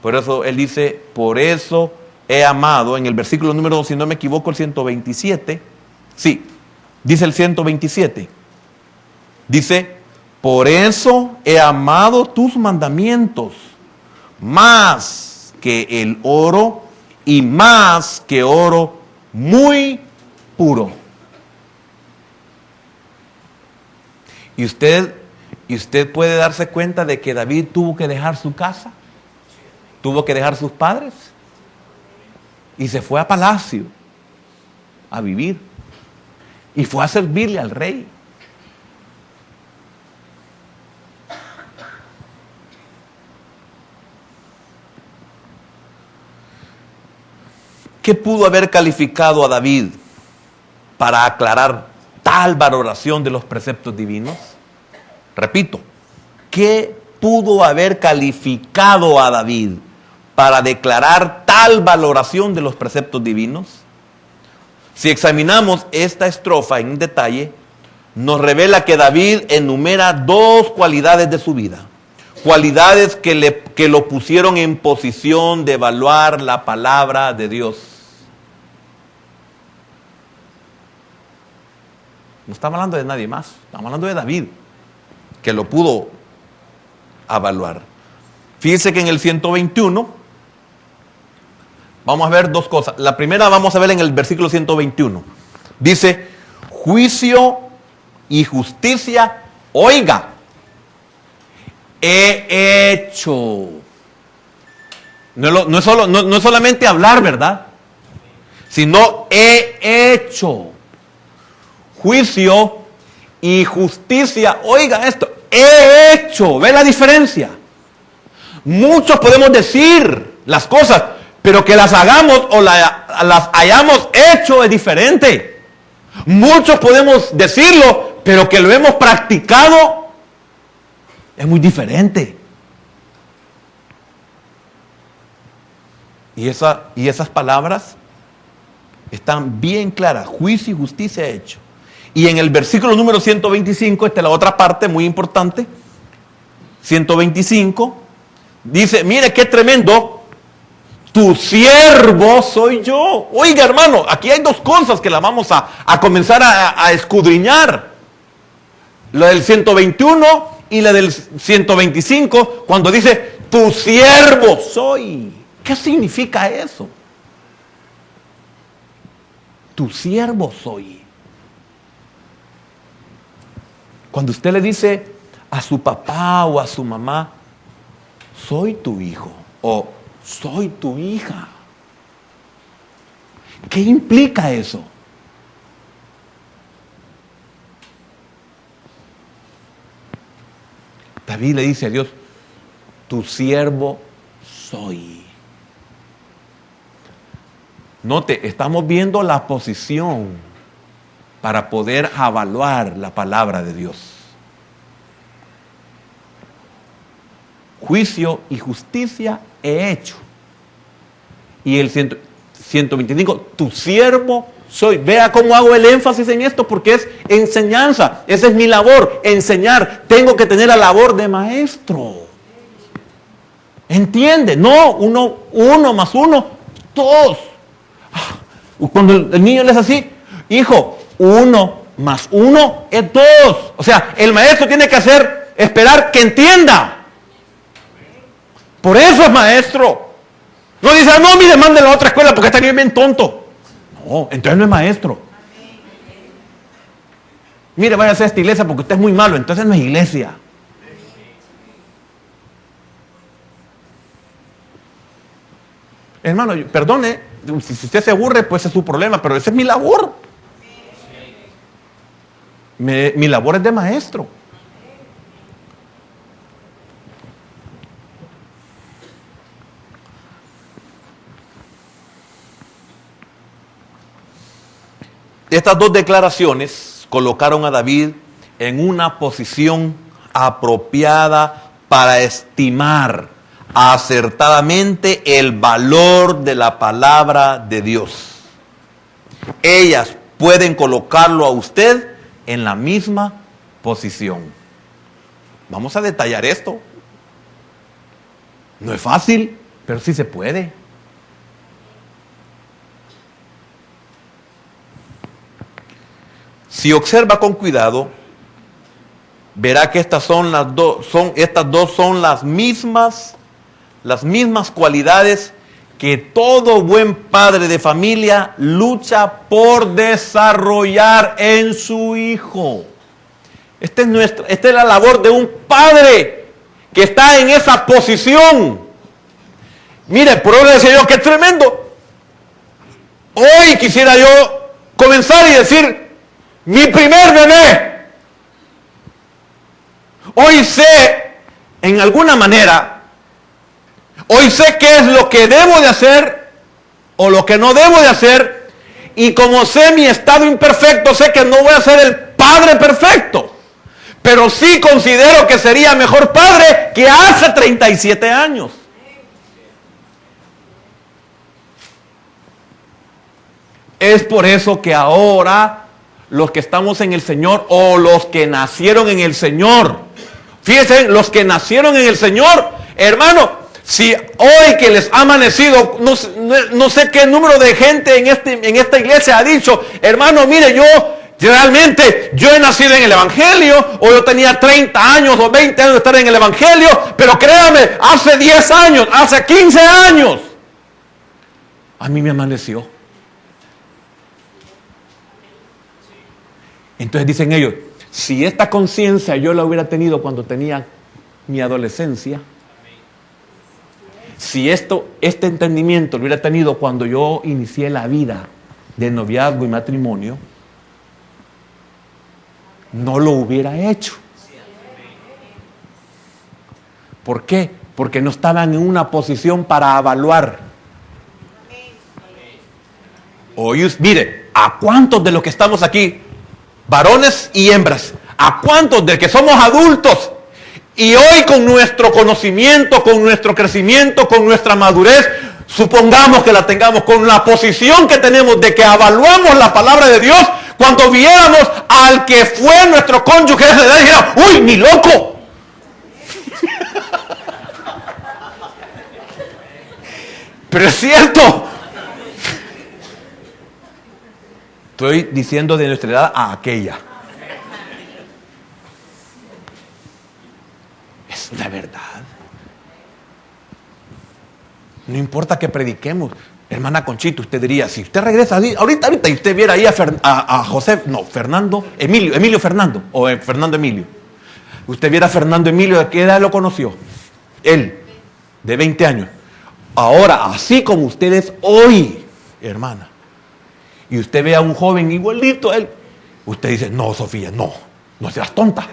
Por eso él dice, por eso he amado, en el versículo número, si no me equivoco, el 127, sí, dice el 127, dice, por eso he amado tus mandamientos, más que el oro y más que oro muy puro. Y usted puede darse cuenta de que David tuvo que dejar su casa, tuvo que dejar sus padres y se fue a palacio a vivir y fue a servirle al rey. ¿Qué pudo haber calificado a David para aclarar tal valoración de los preceptos divinos? Repito, ¿qué pudo haber calificado a David para declarar tal valoración de los preceptos divinos? Si examinamos esta estrofa en detalle, nos revela que David enumera dos cualidades de su vida. Cualidades que lo pusieron en posición de evaluar la palabra de Dios. No estamos hablando de nadie más, estamos hablando de David, que lo pudo evaluar. Fíjense que en el 121, vamos a ver dos cosas. La primera vamos a ver en el versículo 121. Dice, juicio y justicia, oiga, he hecho. No es solamente hablar, ¿verdad? Sino he hecho. Juicio y justicia, oiga esto, he hecho. ¿Ve la diferencia? Muchos podemos decir las cosas, pero que las hagamos o las hayamos hecho es diferente. Muchos podemos decirlo, pero que lo hemos practicado es muy diferente. Y esas palabras están bien claras. Juicio y justicia he hecho. Y en el versículo número 125, esta es la otra parte muy importante. 125, dice, mire qué tremendo. Tu siervo soy yo. Oiga, hermano, aquí hay dos cosas que las vamos a comenzar a escudriñar. La del 121 y la del 125, cuando dice, tu siervo soy. ¿Qué significa eso? Tu siervo soy. Cuando usted le dice a su papá o a su mamá, soy tu hijo o soy tu hija, ¿qué implica eso? David le dice a Dios, tu siervo soy. Note, estamos viendo la posición para poder evaluar la palabra de Dios. Juicio y justicia he hecho. Y el 125, tu siervo soy. Vea cómo hago el énfasis en esto, porque es enseñanza. Esa es mi labor, enseñar. Tengo que tener la labor de maestro. ¿Entiende? No, uno más uno, dos. Cuando el niño le es así, hijo, 1 más 1 es 2. O sea, el maestro tiene que esperar que entienda. Por eso es maestro. No dice, no, mire, mándelo a otra escuela porque está bien tonto. No, entonces no es maestro. Mire, vaya a hacer esta iglesia porque usted es muy malo, entonces no es iglesia. Hermano, perdone, si usted se aburre, pues es su problema, pero esa es mi labor. Mi labor es de maestro. Estas dos declaraciones colocaron a David en una posición apropiada para estimar acertadamente el valor de la palabra de Dios. Ellas pueden colocarlo a usted en la misma posición. Vamos a detallar esto. No es fácil, pero sí se puede. Si observa con cuidado, verá que estas dos son las mismas cualidades que todo buen padre de familia lucha por desarrollar en su hijo. Esta es la labor de un padre que está en esa posición. Mire, por eso le decía yo, qué tremendo. Hoy quisiera yo comenzar y decir, mi primer bebé. Hoy sé, en alguna manera, hoy sé qué es lo que debo de hacer o lo que no debo de hacer. Y como sé mi estado imperfecto, sé que no voy a ser el padre perfecto. Pero sí considero que sería mejor padre que hace 37 años. Es por eso que ahora los que estamos en el Señor o los que nacieron en el Señor. Fíjense, los que nacieron en el Señor, hermano, si hoy que les ha amanecido, no sé qué número de gente en esta iglesia ha dicho, hermano, mire, yo he nacido en el Evangelio, o yo tenía 30 años o 20 años de estar en el Evangelio, pero créame, hace 10 años, hace 15 años, a mí me amaneció. Entonces dicen ellos, si esta conciencia yo la hubiera tenido cuando tenía mi adolescencia, si este entendimiento lo hubiera tenido cuando yo inicié la vida de noviazgo y matrimonio, no lo hubiera hecho. ¿Por qué? Porque no estaban en una posición para evaluar. Oye, mire, ¿a cuántos de los que estamos aquí, varones y hembras, a cuántos de que somos adultos y hoy con nuestro conocimiento, con nuestro crecimiento, con nuestra madurez, supongamos que la tengamos, con la posición que tenemos de que evaluamos la palabra de Dios, cuando viéramos al que fue nuestro cónyuge de esa edad, dijera, ¡uy, ni loco! Pero es cierto. Estoy diciendo de nuestra edad a aquella. Es la verdad. No importa que prediquemos. Hermana Conchita, usted diría, si usted regresa ahorita y usted viera ahí Emilio Fernando, o Fernando Emilio. Usted viera a Fernando Emilio, ¿de qué edad lo conoció? Él, de 20 años. Ahora, así como usted es hoy, hermana, y usted ve a un joven igualito a él, usted dice, no, Sofía, no seas tonta.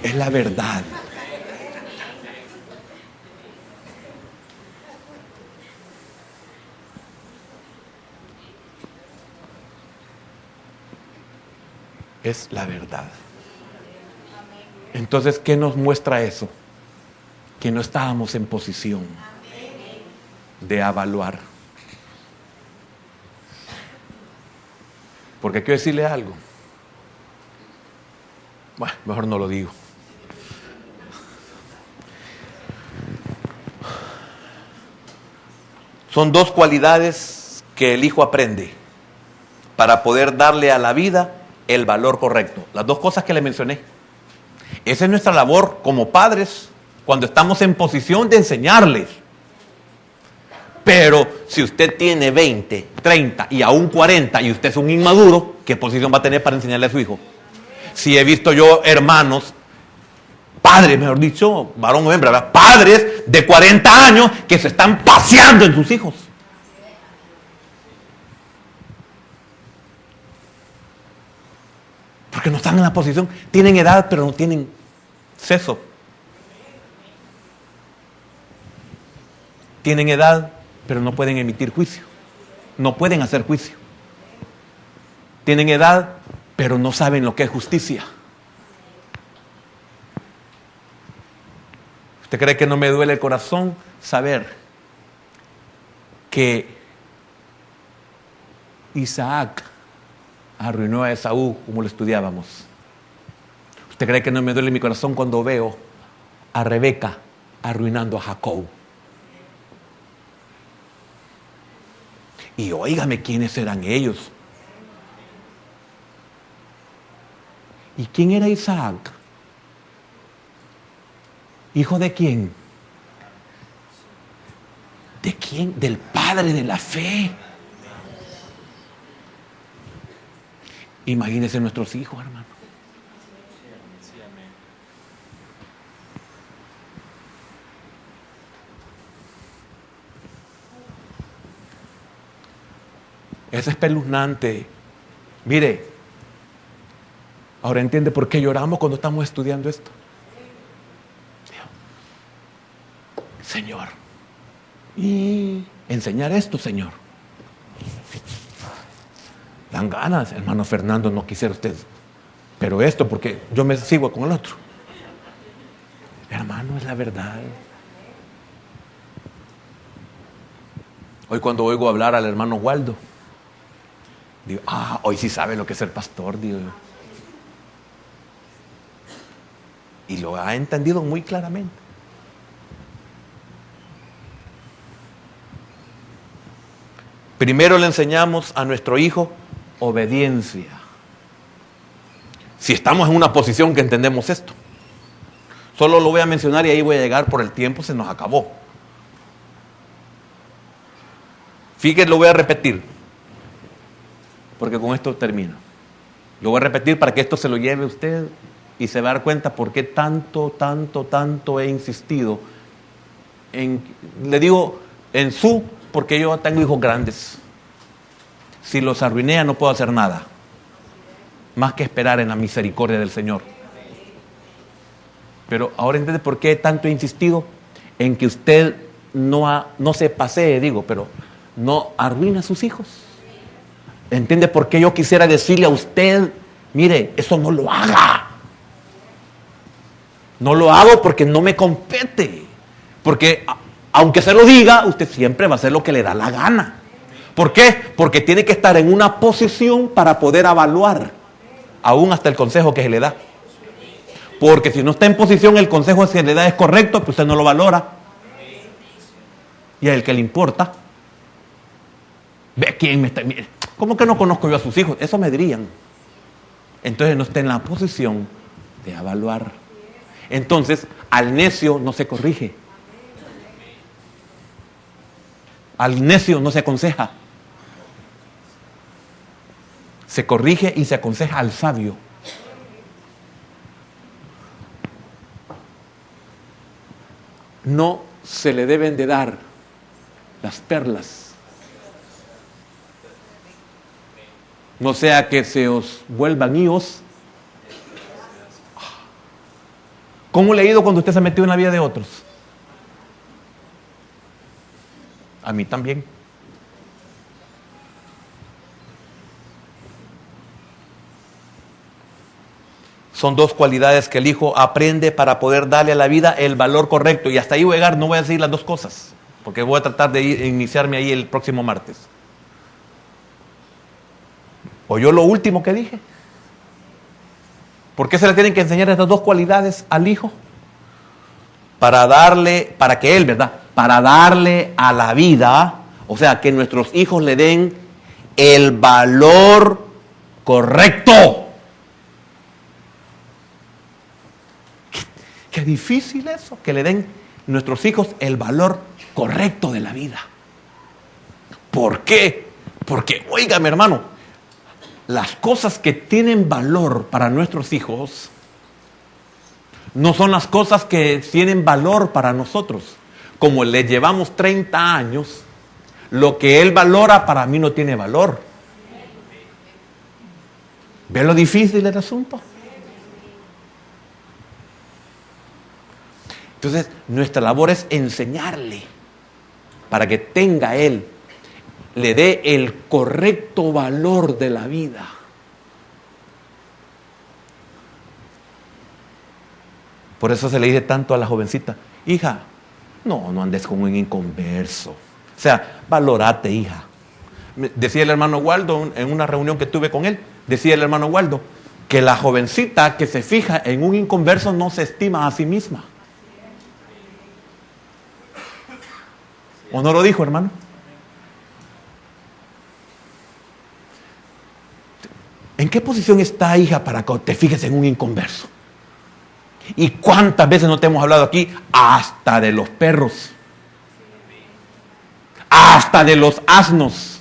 Es la verdad. Es la verdad. Entonces, ¿qué nos muestra eso? Que no estábamos en posición de evaluar. Porque quiero decirle algo. Bueno, mejor no lo digo. Son dos cualidades que el hijo aprende para poder darle a la vida el valor correcto. Las dos cosas que le mencioné. Esa es nuestra labor como padres cuando estamos en posición de enseñarles. Pero si usted tiene 20, 30 y aún 40 y usted es un inmaduro, ¿qué posición va a tener para enseñarle a su hijo? Si he visto yo hermanos, padres, mejor dicho, varón o hembra, ¿verdad? Padres de 40 años que se están paseando en sus hijos. Porque no están en la posición, tienen edad pero no tienen seso. Tienen edad pero no pueden emitir juicio. No pueden hacer juicio. Tienen edad pero no saben lo que es justicia. ¿Usted cree que no me duele el corazón saber que Isaac arruinó a Esaú como lo estudiábamos? ¿Usted cree que no me duele mi corazón cuando veo a Rebeca arruinando a Jacob? Y óigame, ¿quiénes eran ellos? ¿Y quién era Isaac? ¿Hijo de quién? ¿De quién? Del padre de la fe. Imagínense nuestros hijos, hermano. Es espeluznante. Mire, ahora entiende por qué lloramos cuando estamos estudiando esto. Señor, y enseñar esto, Señor. Dan ganas, hermano Fernando, no quisiera usted, pero esto porque yo me sigo con el otro. Hermano, es la verdad. Hoy cuando oigo hablar al hermano Waldo, digo, hoy sí sabe lo que es ser pastor, digo. Y lo ha entendido muy claramente. Primero le enseñamos a nuestro hijo obediencia. Si estamos en una posición que entendemos esto. Solo lo voy a mencionar y ahí voy a llegar por el tiempo, se nos acabó. Fíjense, lo voy a repetir, porque con esto termino. Lo voy a repetir para que esto se lo lleve usted y se va a dar cuenta por qué tanto he insistido en, le digo en porque yo tengo hijos grandes. Si los arruiné, no puedo hacer nada más que esperar en la misericordia del Señor. Pero ahora entiende por qué tanto he insistido en que usted no se pasee, pero no arruine a sus hijos. ¿Entiende por qué yo quisiera decirle a usted, mire, eso no lo haga? No lo hago porque no me compete. Porque aunque se lo diga, usted siempre va a hacer lo que le da la gana. ¿Por qué? Porque tiene que estar en una posición para poder evaluar, aún hasta el consejo que se le da. Porque si no está en posición, el consejo que se le da es correcto, pues usted no lo valora. Y a el que le importa, ve quién me está. ¿Cómo que no conozco yo a sus hijos? Eso me dirían. Entonces no está en la posición de evaluar. Entonces, al necio no se corrige. Al necio no se aconseja. Se corrige y se aconseja al sabio. No se le deben de dar las perlas. No sea que se os vuelvan hijos. ¿Cómo le ha ido cuando usted se metió en la vida de otros? A mí también. Son dos cualidades que el hijo aprende para poder darle a la vida el valor correcto. Y hasta ahí voy a llegar, no voy a decir las dos cosas, porque voy a tratar de iniciarme ahí el próximo martes. ¿Oyó lo último que dije? ¿Por qué se le tienen que enseñar estas dos cualidades al hijo? Para darle a la vida, o sea, que nuestros hijos le den el valor correcto. Qué difícil eso, que le den nuestros hijos el valor correcto de la vida. ¿Por qué? Porque, óigame, hermano, las cosas que tienen valor para nuestros hijos no son las cosas que tienen valor para nosotros. Como le llevamos 30 años, lo que él valora para mí no tiene valor. ¿Ve lo difícil del asunto? Entonces, nuestra labor es enseñarle para que tenga él, le dé el correcto valor de la vida. Por eso se le dice tanto a la jovencita, hija, no andes como un inconverso. O sea, valórate, hija. Decía el hermano Waldo en una reunión que tuve con él, decía el hermano Waldo, que la jovencita que se fija en un inconverso no se estima a sí misma. ¿O no lo dijo, hermano? ¿En qué posición está, hija, para que te fijes en un inconverso? ¿Y cuántas veces no te hemos hablado aquí? Hasta de los perros. Hasta de los asnos.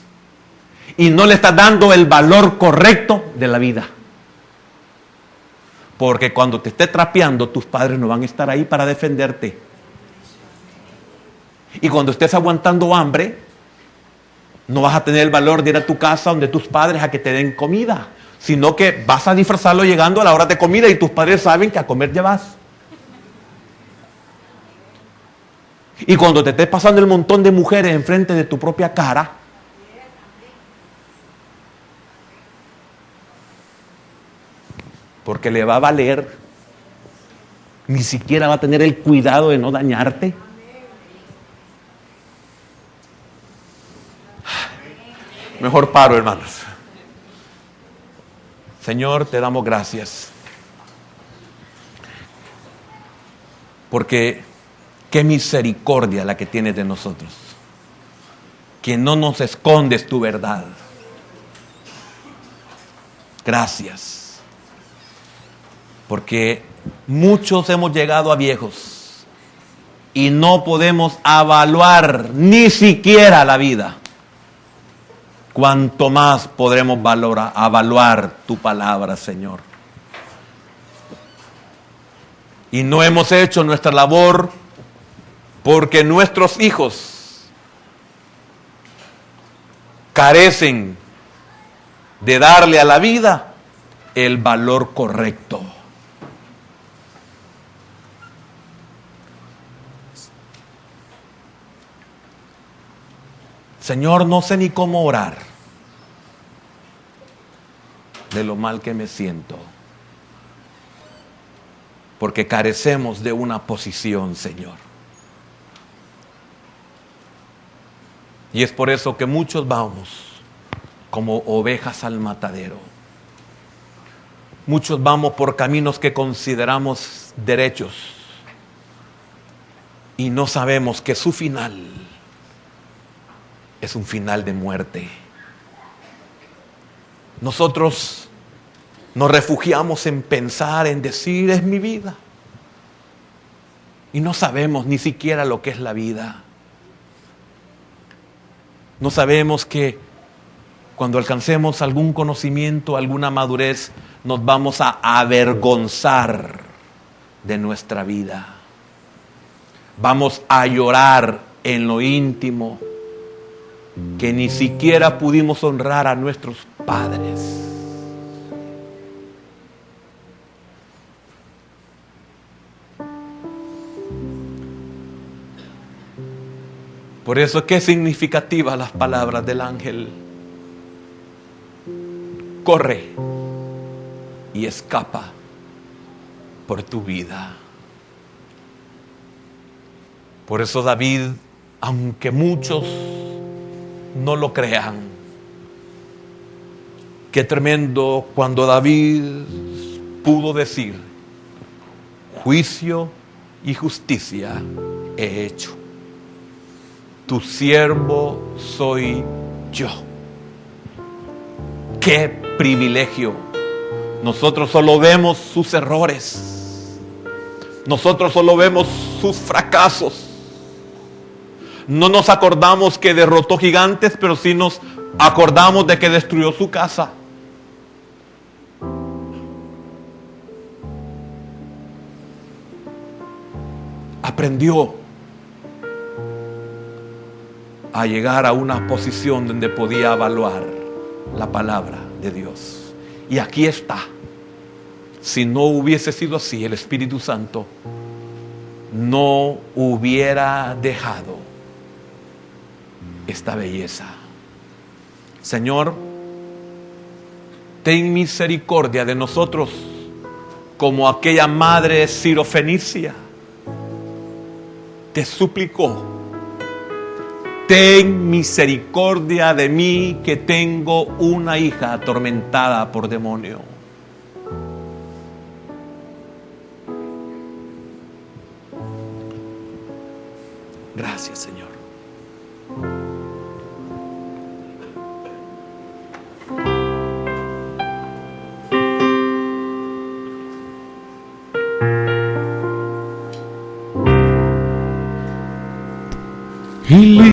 Y no le estás dando el valor correcto de la vida. Porque cuando te esté trapeando, tus padres no van a estar ahí para defenderte. Y cuando estés aguantando hambre, no vas a tener el valor de ir a tu casa donde tus padres a que te den comida, sino que vas a disfrazarlo llegando a la hora de comida y tus padres saben que a comer ya vas. Y cuando te estés pasando el montón de mujeres enfrente de tu propia cara, porque le va a valer, ni siquiera va a tener el cuidado de no dañarte. Mejor paro, hermanos. Señor, te damos gracias. Porque qué misericordia la que tienes de nosotros. Que no nos escondes tu verdad. Gracias. Porque muchos hemos llegado a viejos y no podemos evaluar ni siquiera la vida. Cuanto más podremos evaluar tu palabra, Señor. Y no hemos hecho nuestra labor porque nuestros hijos carecen de darle a la vida el valor correcto. Señor, no sé ni cómo orar de lo mal que me siento, porque carecemos de una posición, Señor. Y es por eso que muchos vamos como ovejas al matadero. Muchos vamos por caminos que consideramos derechos y no sabemos que su final es un final de muerte. Nosotros nos refugiamos en pensar, en decir, es mi vida. Y no sabemos ni siquiera lo que es la vida. No sabemos que cuando alcancemos algún conocimiento, alguna madurez, nos vamos a avergonzar de nuestra vida. Vamos a llorar en lo íntimo que ni siquiera pudimos honrar a nuestros padres. Por eso, qué significativas las palabras del ángel. Corre y escapa por tu vida. Por eso David, aunque muchos no lo crean, qué tremendo cuando David pudo decir: juicio y justicia he hecho. Tu siervo soy yo. ¡Qué privilegio! Nosotros solo vemos sus errores. Nosotros solo vemos sus fracasos. No nos acordamos que derrotó gigantes, pero sí nos acordamos de que destruyó su casa. Aprendió a llegar a una posición donde podía evaluar la palabra de Dios. Y aquí está. Si no hubiese sido así, el Espíritu Santo no hubiera dejado esta belleza. Señor, ten misericordia de nosotros como aquella madre sirofenicia te suplicó: ten misericordia de mí, que tengo una hija atormentada por demonio. Gracias, Señor.